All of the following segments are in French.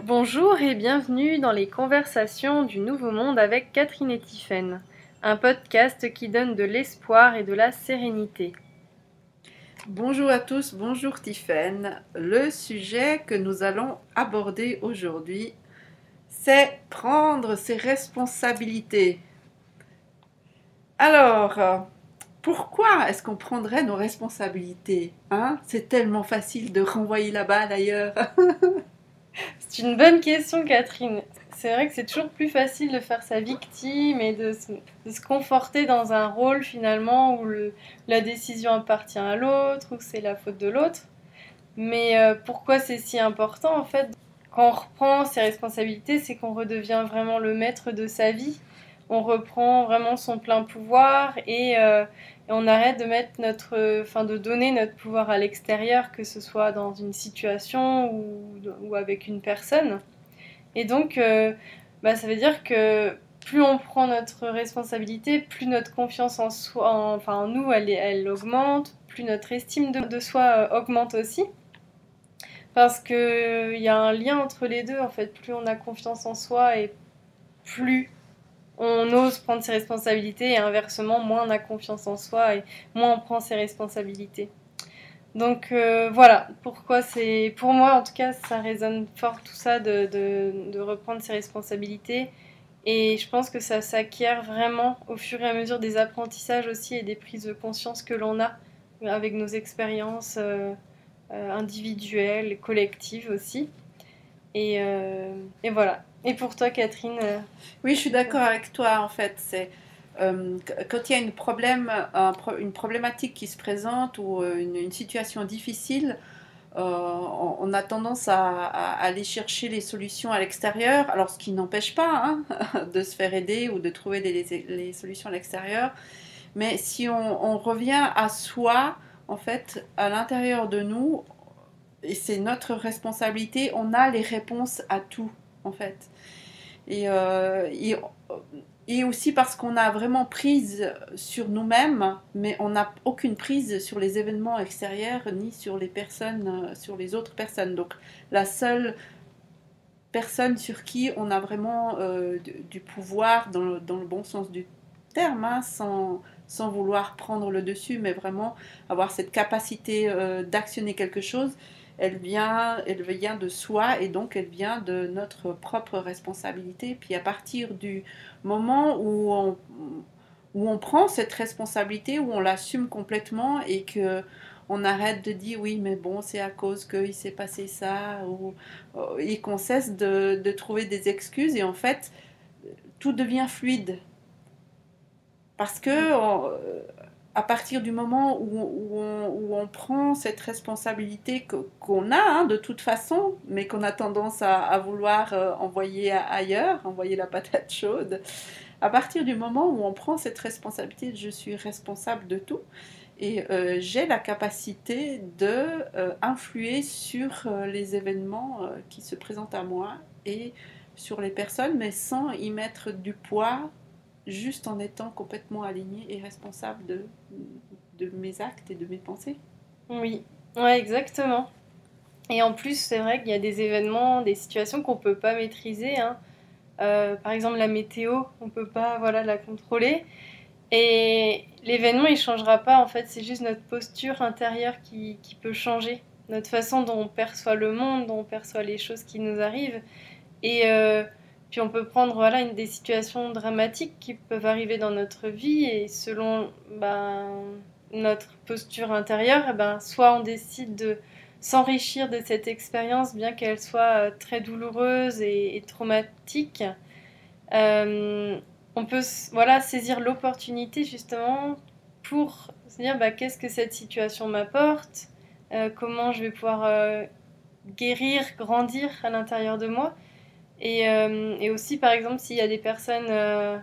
Bonjour et bienvenue dans les conversations du Nouveau Monde avec Catherine et Tiphaine, un podcast qui donne de l'espoir et de la sérénité. Bonjour à tous, bonjour Tiphaine. Le sujet que nous allons aborder aujourd'hui, c'est prendre ses responsabilités. Alors, pourquoi est-ce qu'on prendrait nos responsabilités, hein? C'est tellement facile de renvoyer la balle ailleurs. C'est une bonne question, Catherine. C'est vrai que c'est toujours plus facile de faire sa victime et de se conforter dans un rôle finalement où la décision appartient à l'autre, ou c'est la faute de l'autre. Mais pourquoi c'est si important en fait? Quand on reprend ses responsabilités, c'est qu'on redevient vraiment le maître de sa vie. On reprend vraiment son plein pouvoir et on arrête de mettre de donner notre pouvoir à l'extérieur, que ce soit dans une situation ou avec une personne. Et donc, ça veut dire que plus on prend notre responsabilité, plus notre confiance en soi, en nous, elle augmente, plus notre estime de soi augmente aussi. Parce qu'il y a un lien entre les deux, en fait. Plus on a confiance en soi et plus on ose prendre ses responsabilités, et inversement, moins on a confiance en soi et moins on prend ses responsabilités. Donc voilà, pourquoi c'est... Pour moi, en tout cas, ça résonne fort tout ça de reprendre ses responsabilités. Et je pense que ça s'acquiert vraiment au fur et à mesure des apprentissages aussi et des prises de conscience que l'on a avec nos expériences individuelles, collectives aussi. Et voilà. Et pour toi, Catherine Oui, je suis d'accord avec toi en fait. Quand il y a une problématique qui se présente ou une situation difficile, on a tendance à aller chercher les solutions à l'extérieur, alors ce qui n'empêche pas hein, de se faire aider ou de trouver les solutions à l'extérieur. Mais si on revient à soi, en fait, à l'intérieur de nous, et c'est notre responsabilité, on a les réponses à tout, en fait. Et, euh, et, et aussi parce qu'on a vraiment prise sur nous-mêmes, mais on n'a aucune prise sur les événements extérieurs ni sur les personnes, sur les autres personnes. Donc la seule personne sur qui on a vraiment du pouvoir dans le bon sens du terme, hein, sans vouloir prendre le dessus, mais vraiment avoir cette capacité d'actionner quelque chose, elle vient de soi et donc elle vient de notre propre responsabilité. Puis à partir du moment où on prend cette responsabilité, où on l'assume complètement et que on arrête de dire oui mais bon c'est à cause qu'il s'est passé ça et qu'on cesse de trouver des excuses et en fait tout devient fluide parce que à partir du moment où on prend cette responsabilité qu'on a hein, de toute façon, mais qu'on a tendance à vouloir envoyer ailleurs, envoyer la patate chaude, à partir du moment où on prend cette responsabilité, je suis responsable de tout, et j'ai la capacité de influer sur les événements qui se présentent à moi et sur les personnes, mais sans y mettre du poids, juste en étant complètement alignée et responsable de mes actes et de mes pensées. Oui, ouais, exactement. Et en plus, c'est vrai qu'il y a des événements, des situations qu'on peut pas maîtriser, hein. Par exemple, la météo, on peut pas, voilà, la contrôler. Et l'événement, il changera pas, en fait. C'est juste notre posture intérieure qui peut changer. Notre façon dont on perçoit le monde, dont on perçoit les choses qui nous arrivent. Et puis on peut prendre voilà, des situations dramatiques qui peuvent arriver dans notre vie. Et selon notre posture intérieure, soit on décide de s'enrichir de cette expérience, bien qu'elle soit très douloureuse et traumatique. Euh, on peut voilà, saisir l'opportunité justement pour se dire qu'est-ce que cette situation m'apporte, comment je vais pouvoir guérir, grandir à l'intérieur de moi. Et aussi, par exemple, s'il y a des personnes...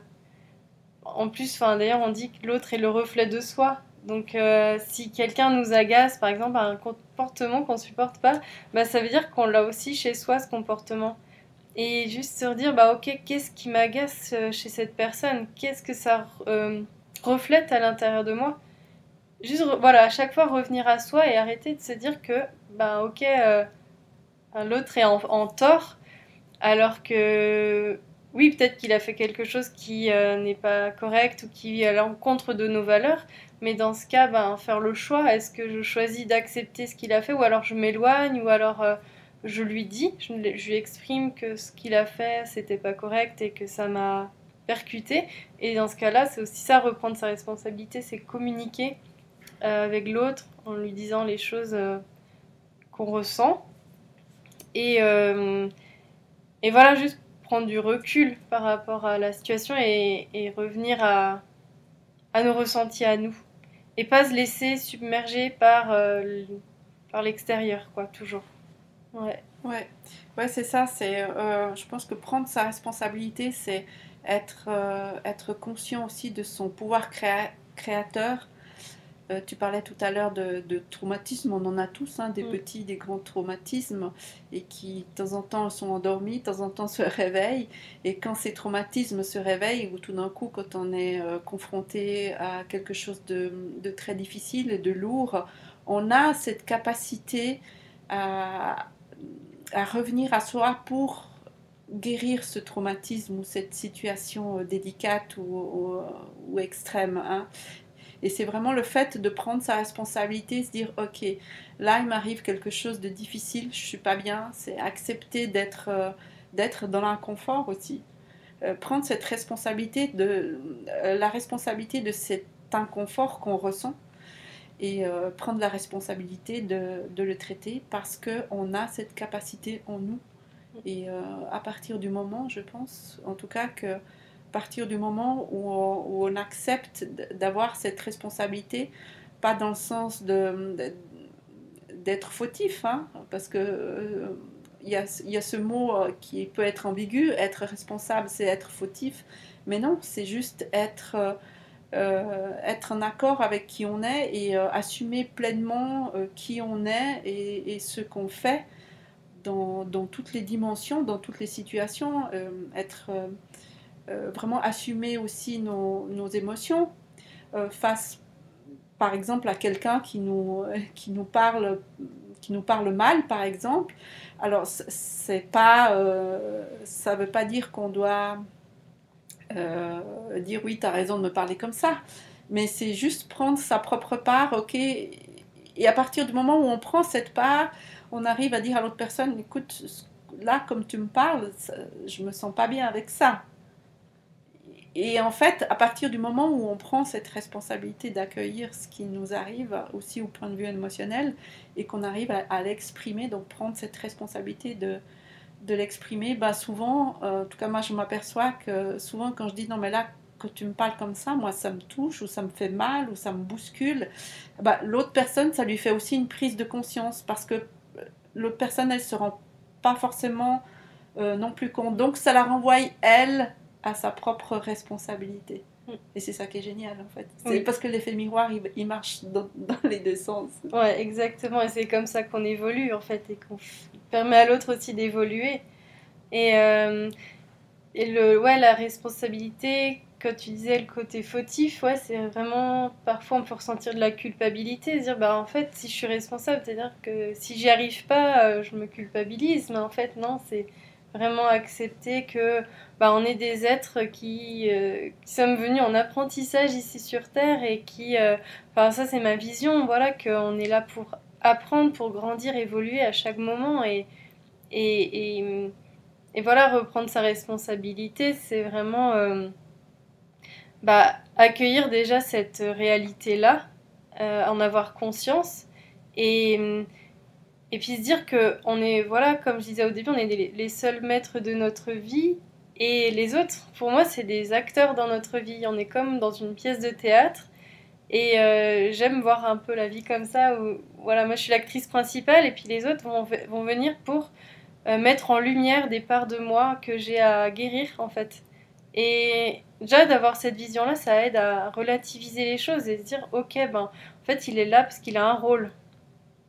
en plus, d'ailleurs, on dit que l'autre est le reflet de soi. Donc, si quelqu'un nous agace, par exemple, à un comportement qu'on ne supporte pas, ça veut dire qu'on l'a aussi chez soi, ce comportement. Et juste se redire, ok, qu'est-ce qui m'agace chez cette personne? Qu'est-ce que ça reflète à l'intérieur de moi? Juste, voilà, à chaque fois revenir à soi et arrêter de se dire que, ok, l'autre est en tort. alors que oui, peut-être qu'il a fait quelque chose qui n'est pas correct ou qui est à l'encontre de nos valeurs, mais dans ce cas, ben, faire le choix, est-ce que je choisis d'accepter ce qu'il a fait, ou alors je m'éloigne, ou alors je lui dis, je lui exprime que ce qu'il a fait, c'était pas correct et que ça m'a percuté. Et dans ce cas-là, c'est aussi ça, reprendre sa responsabilité, c'est communiquer avec l'autre en lui disant les choses qu'on ressent. Et, euh, et voilà, juste prendre du recul par rapport à la situation et revenir à nos ressentis à nous. Et pas se laisser submerger par l'extérieur, quoi, toujours. Ouais. Ouais, ouais, c'est ça. Je pense que prendre sa responsabilité, c'est être conscient aussi de son pouvoir créateur. Tu parlais tout à l'heure de traumatismes, on en a tous, hein, des petits, des grands traumatismes, et qui de temps en temps sont endormis, de temps en temps se réveillent. Et quand ces traumatismes se réveillent, ou tout d'un coup, quand on est confronté à quelque chose de très difficile et de lourd, on a cette capacité à, à revenir à soi pour guérir ce traumatisme ou cette situation délicate ou extrême, hein. Et c'est vraiment le fait de prendre sa responsabilité, se dire ok, là il m'arrive quelque chose de difficile, je suis pas bien, c'est accepter d'être dans l'inconfort aussi. Prendre cette responsabilité la responsabilité de cet inconfort qu'on ressent et prendre la responsabilité de le traiter parce qu'on a cette capacité en nous. Et à partir du moment, je pense, en tout cas, que à partir du moment où on accepte d'avoir cette responsabilité, pas dans le sens d'être fautif, hein, parce que il y a ce mot qui peut être ambigu, être responsable, c'est être fautif, mais non, c'est juste être en accord avec qui on est et assumer pleinement qui on est et ce qu'on fait dans toutes les dimensions, dans toutes les situations, être vraiment assumer aussi nos émotions face par exemple à quelqu'un qui nous parle mal par exemple. Alors c'est pas ça veut pas dire qu'on doit dire oui t'as raison de me parler comme ça, mais c'est juste prendre sa propre part, ok, et à partir du moment où on prend cette part, on arrive à dire à l'autre personne écoute, là comme tu me parles je me sens pas bien avec ça. Et en fait, à partir du moment où on prend cette responsabilité d'accueillir ce qui nous arrive, aussi au point de vue émotionnel, et qu'on arrive à l'exprimer, donc prendre cette responsabilité de l'exprimer, bah souvent, en tout cas moi je m'aperçois que souvent quand je dis non mais là, que tu me parles comme ça, moi ça me touche, ou ça me fait mal, ou ça me bouscule, bah, l'autre personne, ça lui fait aussi une prise de conscience, parce que l'autre personne, elle se rend pas forcément non plus compte. Donc ça la renvoie, elle, à sa propre responsabilité. Et c'est ça qui est génial en fait. C'est parce que l'effet miroir, il marche dans les deux sens. Ouais, exactement. Et c'est comme ça qu'on évolue en fait et qu'on permet à l'autre aussi d'évoluer. Et, ouais, la responsabilité, quand tu disais le côté fautif, ouais, c'est vraiment. Parfois on peut ressentir de la culpabilité, se dire bah en fait si je suis responsable, c'est-à-dire que si j'y arrive pas, je me culpabilise. Mais en fait, non, c'est vraiment accepter que bah, on est des êtres qui sommes venus en apprentissage ici sur Terre et qui, enfin ça c'est ma vision, voilà, qu'on est là pour apprendre, pour grandir, évoluer à chaque moment et, et, et voilà, reprendre sa responsabilité, c'est vraiment bah, accueillir déjà cette réalité-là, en avoir conscience et, et puis se dire que on est, voilà, comme je disais au début, on est les seuls maîtres de notre vie et les autres, pour moi, c'est des acteurs dans notre vie. On est comme dans une pièce de théâtre et j'aime voir un peu la vie comme ça où, voilà, moi je suis l'actrice principale et puis les autres vont venir pour mettre en lumière des parts de moi que j'ai à guérir en fait. Et déjà d'avoir cette vision-là, ça aide à relativiser les choses et se dire ok, ben en fait il est là parce qu'il a un rôle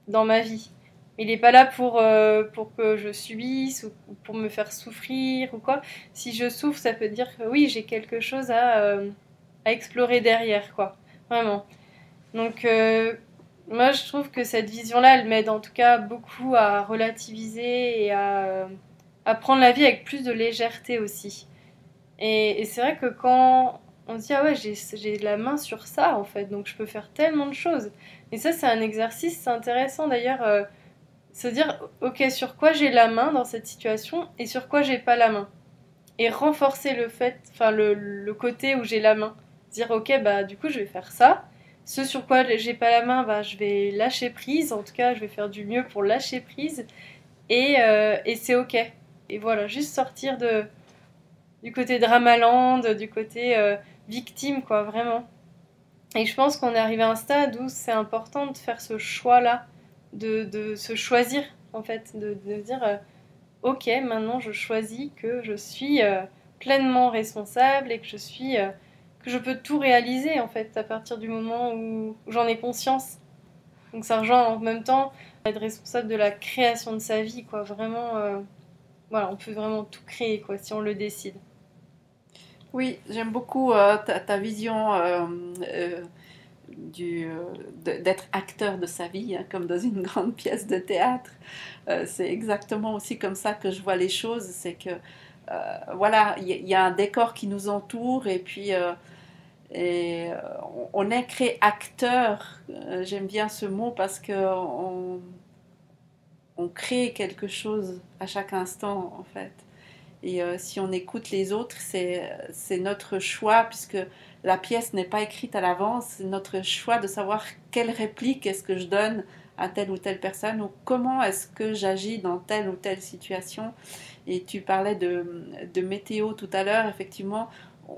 dans ma vie. Il n'est pas là pour que je subisse ou pour me faire souffrir ou quoi. Si je souffre, ça peut dire que oui, j'ai quelque chose à explorer derrière, quoi. Vraiment. Donc, moi, je trouve que cette vision-là, elle m'aide en tout cas beaucoup à relativiser et à prendre la vie avec plus de légèreté aussi. Et c'est vrai que quand on se dit, ah ouais, j'ai la main sur ça, en fait, donc je peux faire tellement de choses. Et ça, c'est un exercice, c'est intéressant d'ailleurs, se dire, ok, sur quoi j'ai la main dans cette situation et sur quoi j'ai pas la main. Et renforcer le fait, enfin le côté où j'ai la main. Dire, ok, bah du coup, je vais faire ça. Ce sur quoi j'ai pas la main, bah je vais lâcher prise. En tout cas, je vais faire du mieux pour lâcher prise. Et c'est ok. Et voilà, juste sortir du côté dramaland, du côté victime, quoi, vraiment. Et je pense qu'on est arrivé à un stade où c'est important de faire ce choix-là, de se choisir, en fait, de dire, ok, maintenant je choisis que je suis pleinement responsable et que que je peux tout réaliser, en fait, à partir du moment où j'en ai conscience. Donc ça rejoint en même temps être responsable de la création de sa vie, quoi, vraiment, voilà, on peut vraiment tout créer, quoi, si on le décide. Oui, j'aime beaucoup ta vision d'être acteur de sa vie, hein, comme dans une grande pièce de théâtre. C'est exactement aussi comme ça que je vois les choses. C'est que, voilà, il y a un décor qui nous entoure et puis on est créé acteur. J'aime bien ce mot parce que on crée quelque chose à chaque instant, en fait. Et si on écoute les autres, c'est notre choix, puisque la pièce n'est pas écrite à l'avance, c'est notre choix de savoir quelle réplique est-ce que je donne à telle ou telle personne, ou comment est-ce que j'agis dans telle ou telle situation. Et tu parlais de météo tout à l'heure, effectivement,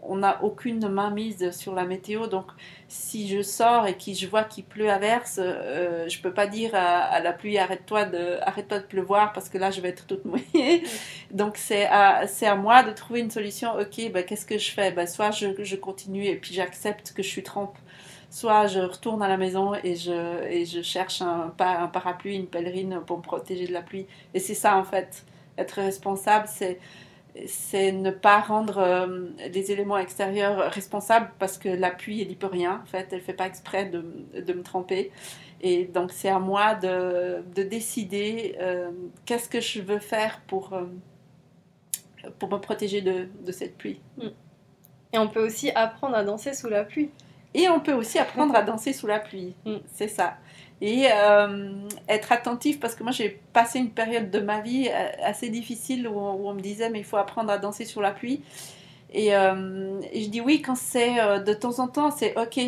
on n'a aucune mainmise sur la météo, donc si je sors et que je vois qu'il pleut à verse, je peux pas dire à la pluie arrête-toi de pleuvoir parce que là je vais être toute mouillée. Donc c'est à moi de trouver une solution. Ok, bah, qu'est-ce que je fais? Bah, soit je continue et puis j'accepte que je suis trempe, soit je retourne à la maison et je cherche un parapluie, une pèlerine pour me protéger de la pluie. Et c'est ça en fait, être responsable, c'est ne pas rendre les éléments extérieurs responsables parce que la pluie, elle n'y peut rien. En fait, elle ne fait pas exprès de me tremper. Et donc, c'est à moi de décider qu'est-ce que je veux faire pour me protéger de cette pluie. Et on peut aussi apprendre à danser sous la pluie. Et on peut aussi apprendre à danser sous la pluie. C'est ça. Et être attentif, parce que moi j'ai passé une période de ma vie assez difficile où on me disait mais il faut apprendre à danser sur la pluie. Et je dis oui quand c'est de temps en temps, c'est ok.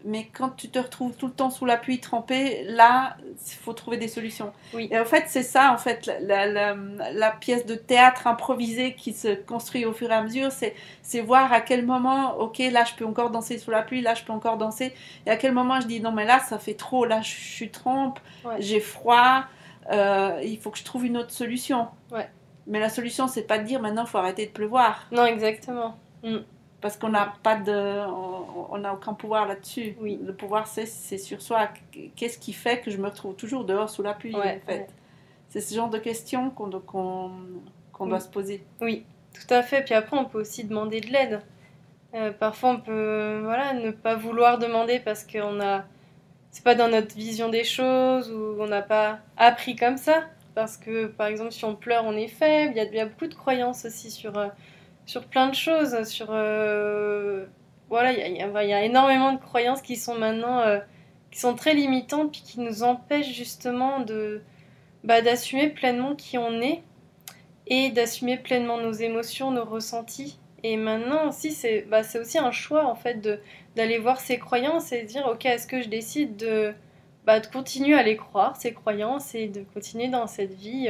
Mais quand tu te retrouves tout le temps sous la pluie trempée, là, il faut trouver des solutions. Oui. Et en fait, c'est ça, en fait, la pièce de théâtre improvisée qui se construit au fur et à mesure, c'est voir à quel moment, ok, là, je peux encore danser sous la pluie, là, je peux encore danser. Et à quel moment je dis, non, mais là, ça fait trop, là, je suis trempe, j'ai froid, il faut que je trouve une autre solution. Ouais. Mais la solution, c'est pas de dire, maintenant, il faut arrêter de pleuvoir. Non, exactement. Parce qu'on n'a pas on n'a aucun pouvoir là-dessus. Oui. Le pouvoir, c'est sur soi. Qu'est-ce qui fait que je me retrouve toujours dehors sous la pluie, en fait? Ouais. C'est ce genre de questions qu'on doit se poser. Oui, tout à fait. Puis après, on peut aussi demander de l'aide. Parfois, on peut ne pas vouloir demander parce c'est pas dans notre vision des choses ou on n'a pas appris comme ça. Parce que, par exemple, si on pleure, on est faible. Il y a beaucoup de croyances aussi sur plein de choses. Il y a énormément de croyances qui sont maintenant qui sont très limitantes puis qui nous empêchent justement d'assumer pleinement qui on est et d'assumer pleinement nos émotions, nos ressentis. Et maintenant aussi, c'est aussi un choix en fait d'aller voir ces croyances et de dire ok, est-ce que je décide de continuer à les croire, ces croyances, et de continuer dans cette vie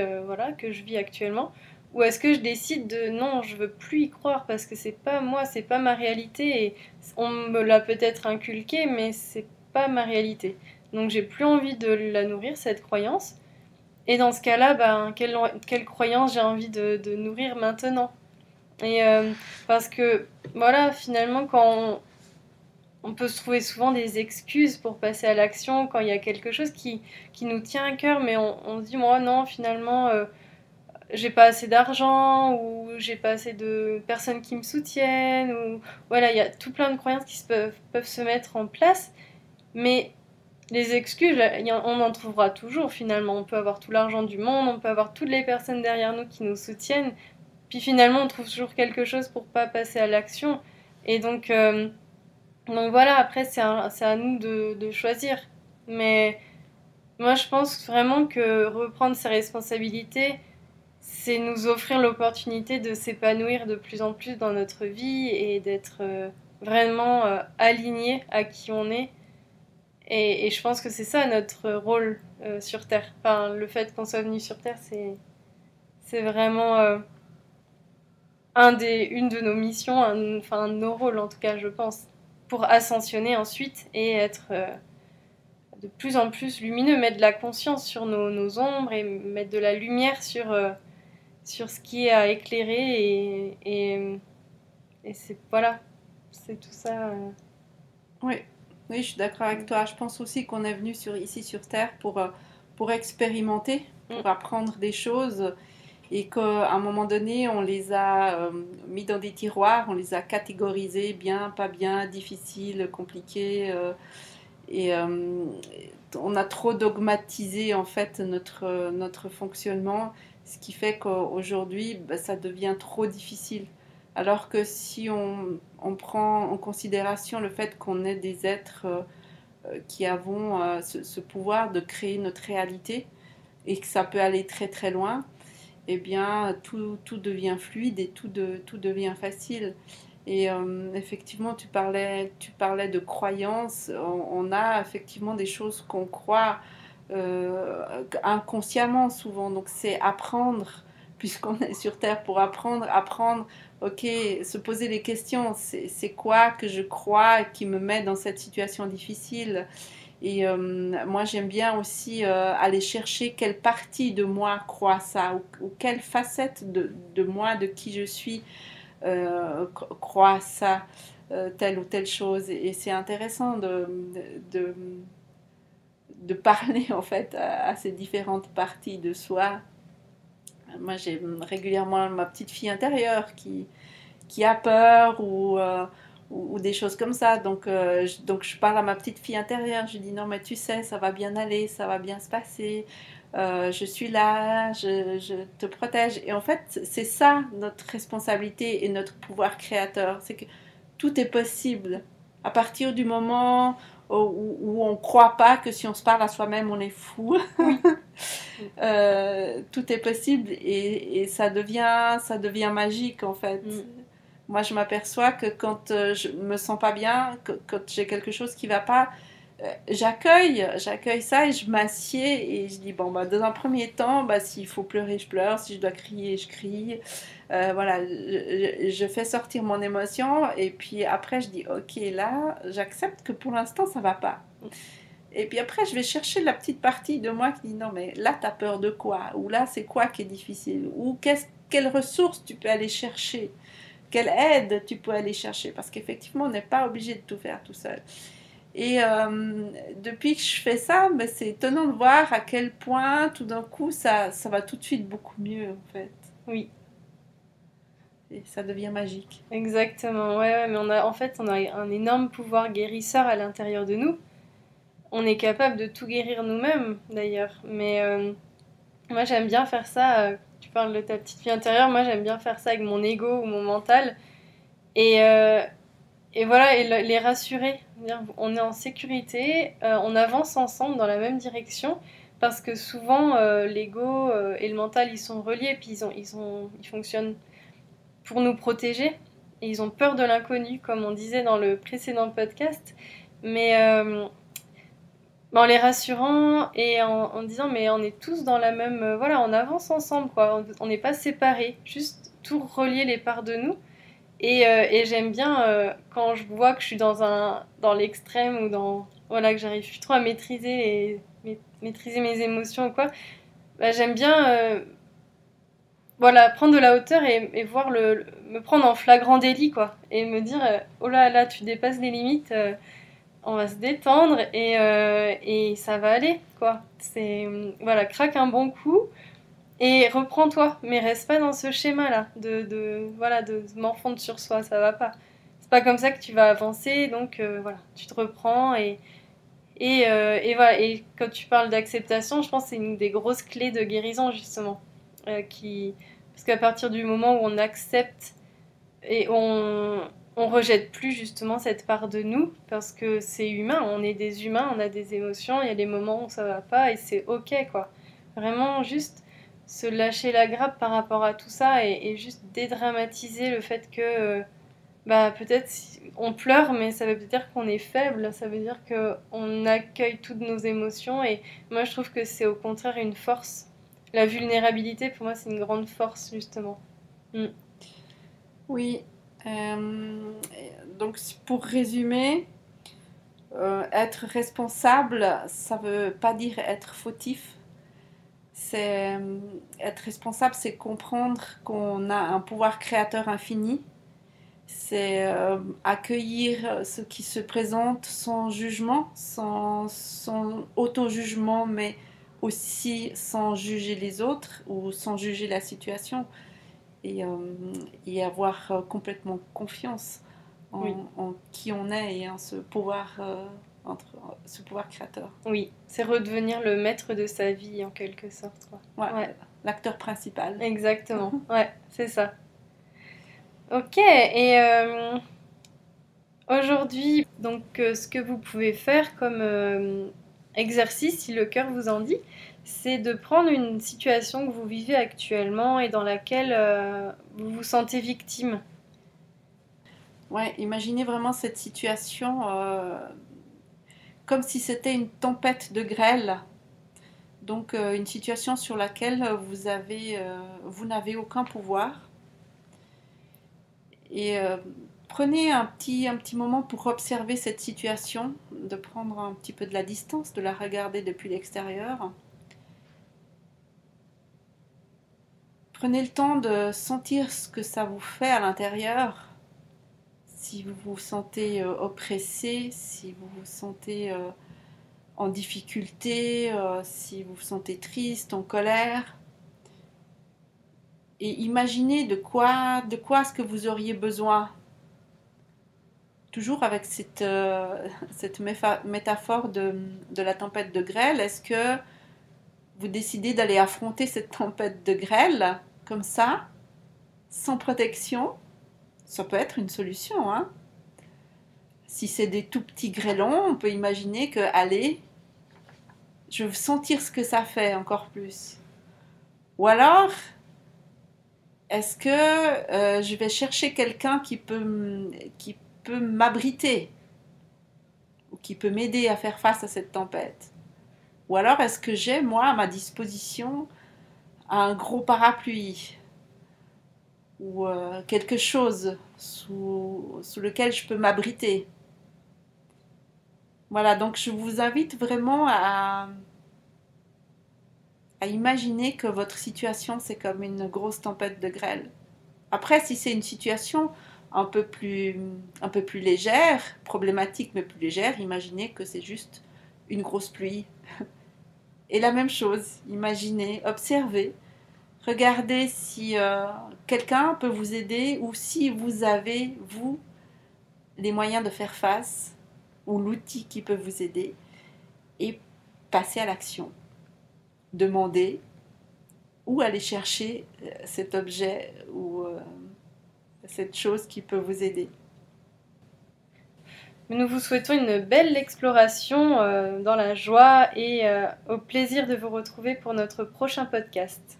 que je vis actuellement, ou est-ce que je décide de non, je veux plus y croire parce que c'est pas moi, c'est pas ma réalité et on me l'a peut-être inculqué mais c'est pas ma réalité. Donc j'ai plus envie de la nourrir cette croyance. Et dans ce cas-là, quelle croyance j'ai envie de nourrir maintenant? Et parce que voilà, finalement on peut se trouver souvent des excuses pour passer à l'action quand il y a quelque chose qui nous tient à cœur, mais on se dit moi non, finalement j'ai pas assez d'argent ou j'ai pas assez de personnes qui me soutiennent ou voilà, il y a tout plein de croyances qui peuvent se mettre en place, mais les excuses, on en trouvera toujours finalement. On peut avoir tout l'argent du monde, on peut avoir toutes les personnes derrière nous qui nous soutiennent, puis finalement on trouve toujours quelque chose pour pas passer à l'action. Et donc voilà, après c'est à nous de choisir. Mais moi je pense vraiment que reprendre ses responsabilités, c'est nous offrir l'opportunité de s'épanouir de plus en plus dans notre vie et d'être vraiment aligné à qui on est. Et je pense que c'est ça notre rôle sur Terre. Enfin, le fait qu'on soit venu sur Terre, c'est vraiment une de nos missions, enfin un de nos rôles en tout cas, je pense, pour ascensionner ensuite et être de plus en plus lumineux, mettre de la conscience sur nos ombres et mettre de la lumière sur ce qui est à éclairer et c'est voilà, c'est tout ça. Oui. Oui, je suis d'accord avec toi. Je pense aussi qu'on est venu ici sur Terre pour expérimenter, pour apprendre des choses et qu'à un moment donné, on les a mis dans des tiroirs, on les a catégorisés, bien, pas bien, difficile, compliqué. Et on a trop dogmatisé en fait notre fonctionnement, ce qui fait qu'aujourd'hui, ça devient trop difficile. Alors que si on prend en considération le fait qu'on est des êtres qui avons ce pouvoir de créer notre réalité et que ça peut aller très très loin, eh bien tout devient fluide et tout devient facile. Et effectivement, tu parlais de croyances. On a effectivement des choses qu'on croit inconsciemment souvent. Donc c'est apprendre, puisqu'on est sur Terre pour apprendre, ok, se poser les questions. C'est quoi que je crois qui me met dans cette situation difficile? Et moi, j'aime bien aussi aller chercher quelle partie de moi croit ça, ou quelle facette de moi, de qui je suis, croit ça, telle ou telle chose. Et c'est intéressant de, de parler en fait à ces différentes parties de soi. Moi, j'ai régulièrement ma petite fille intérieure qui a peur ou des choses comme ça. Donc je parle à ma petite fille intérieure. Je lui dis non, mais tu sais, ça va bien aller, ça va bien se passer. Je suis là, je te protège. Et en fait, c'est ça notre responsabilité et notre pouvoir créateur. C'est que tout est possible. À partir du moment où on ne croit pas que si on se parle à soi-même, on est fou. Tout est possible et ça devient magique en fait. Moi, je m'aperçois que quand je me sens pas bien, quand j'ai quelque chose qui va pas, j'accueille ça et je m'assieds et je dis bon bah dans un premier temps, bah s'il faut pleurer, je pleure, si je dois crier, je crie. Voilà, je fais sortir mon émotion et puis après je dis ok là, j'accepte que pour l'instant ça va pas. Et puis après, je vais chercher la petite partie de moi qui dit non, mais là, tu as peur de quoi? Ou là, c'est quoi qui est difficile? Ou quelles ressources tu peux aller chercher? Quelle aide tu peux aller chercher? Parce qu'effectivement, on n'est pas obligé de tout faire tout seul. Et depuis que je fais ça, ben, c'est étonnant de voir à quel point tout d'un coup, ça va tout de suite beaucoup mieux en fait. Oui. Et ça devient magique. Exactement, ouais, mais en fait, on a un énorme pouvoir guérisseur à l'intérieur de nous. On est capable de tout guérir nous-mêmes, d'ailleurs. Mais moi, j'aime bien faire ça. Tu parles de ta petite fille intérieure. Moi, j'aime bien faire ça avec mon ego ou mon mental. Et voilà, et les rassurer. On est en sécurité. On avance ensemble dans la même direction. Parce que souvent, l'ego et le mental, ils sont reliés. Puis ils fonctionnent pour nous protéger. Et ils ont peur de l'inconnu, comme on disait dans le précédent podcast. Mais en les rassurant et en disant mais on est tous dans la même voilà, on avance ensemble quoi, on n'est pas séparés, juste tout relier les parts de nous et j'aime bien quand je vois que je suis dans l'extrême ou dans voilà que j'arrive plus trop à maîtriser mes émotions ou quoi, bah, j'aime bien voilà prendre de la hauteur et voir me prendre en flagrant délit quoi et me dire oh là tu dépasses les limites, on va se détendre et ça va aller quoi. C'est voilà, craque un bon coup et reprends-toi, mais reste pas dans ce schéma là voilà de m'enfondre sur soi, ça va pas. C'est pas comme ça que tu vas avancer, donc voilà, tu te reprends Et voilà, et quand tu parles d'acceptation, je pense que c'est une des grosses clés de guérison, justement. Parce qu'à partir du moment où on accepte et on rejette plus justement cette part de nous, parce que c'est humain, on est des humains, on a des émotions, il y a des moments où ça va pas et c'est ok, quoi. Vraiment juste se lâcher la grappe par rapport à tout ça et juste dédramatiser le fait que bah peut-être on pleure, mais ça veut dire qu'on est faible, ça veut dire qu'on accueille toutes nos émotions et moi je trouve que c'est au contraire une force. La vulnérabilité pour moi c'est une grande force justement. Mm. Oui. Donc pour résumer, être responsable, ça veut pas dire être fautif. C'est être responsable, c'est comprendre qu'on a un pouvoir créateur infini. C'est accueillir ce qui se présente sans jugement, sans auto-jugement, mais aussi sans juger les autres ou sans juger la situation et, et avoir complètement confiance Oui. en qui on est et en ce pouvoir, ce pouvoir créateur. Oui, c'est redevenir le maître de sa vie en quelque sorte, quoi. Ouais, Ouais, l'acteur principal. exactement. Ouais, c'est ça. Ok, et aujourd'hui, donc ce que vous pouvez faire comme exercice, si le cœur vous en dit, c'est de prendre une situation que vous vivez actuellement et dans laquelle vous vous sentez victime. Ouais, imaginez vraiment cette situation comme si c'était une tempête de grêle. Donc une situation sur laquelle vous n'avez aucun pouvoir. Et prenez un petit moment pour observer cette situation, de prendre un petit peu de la distance, de la regarder depuis l'extérieur. Prenez le temps de sentir ce que ça vous fait à l'intérieur. Si vous vous sentez oppressé, si vous vous sentez en difficulté, si vous vous sentez triste, en colère. Et imaginez de quoi est-ce que vous auriez besoin. Toujours avec cette métaphore de la tempête de grêle, est-ce que vous décidez d'aller affronter cette tempête de grêle comme ça, sans protection? Ça peut être une solution, hein. Si c'est des tout petits grêlons, on peut imaginer que, allez, je veux sentir ce que ça fait encore plus. Ou alors, est-ce que je vais chercher quelqu'un qui peut m'abriter ou qui peut m'aider à faire face à cette tempête? Ou alors est-ce que j'ai, moi, à ma disposition, un gros parapluie ou quelque chose sous lequel je peux m'abriter? Voilà, donc je vous invite vraiment à imaginer que votre situation, c'est comme une grosse tempête de grêle. Après, si c'est une situation un peu plus légère, problématique mais plus légère, imaginez que c'est juste une grosse pluie. Et la même chose, imaginez, observez, regardez si quelqu'un peut vous aider ou si vous avez, vous, les moyens de faire face ou l'outil qui peut vous aider et passez à l'action. Demandez ou aller chercher cet objet ou cette chose qui peut vous aider. Nous vous souhaitons une belle exploration dans la joie et au plaisir de vous retrouver pour notre prochain podcast.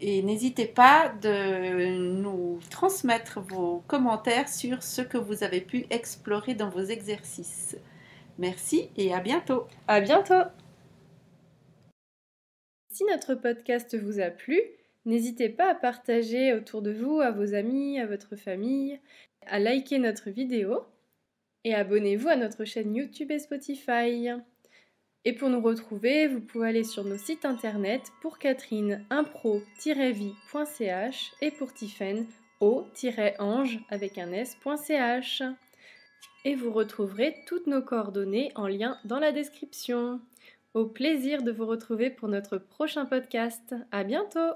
Et n'hésitez pas de nous transmettre vos commentaires sur ce que vous avez pu explorer dans vos exercices. Merci et à bientôt. À bientôt! Si notre podcast vous a plu, n'hésitez pas à partager autour de vous, à vos amis, à votre famille, à liker notre vidéo et abonnez-vous à notre chaîne YouTube et Spotify. Et pour nous retrouver, vous pouvez aller sur nos sites internet pour Catherine impro-vie.ch et pour Tiffaine o-ange avec un s.ch. Et vous retrouverez toutes nos coordonnées en lien dans la description. Au plaisir de vous retrouver pour notre prochain podcast. À bientôt!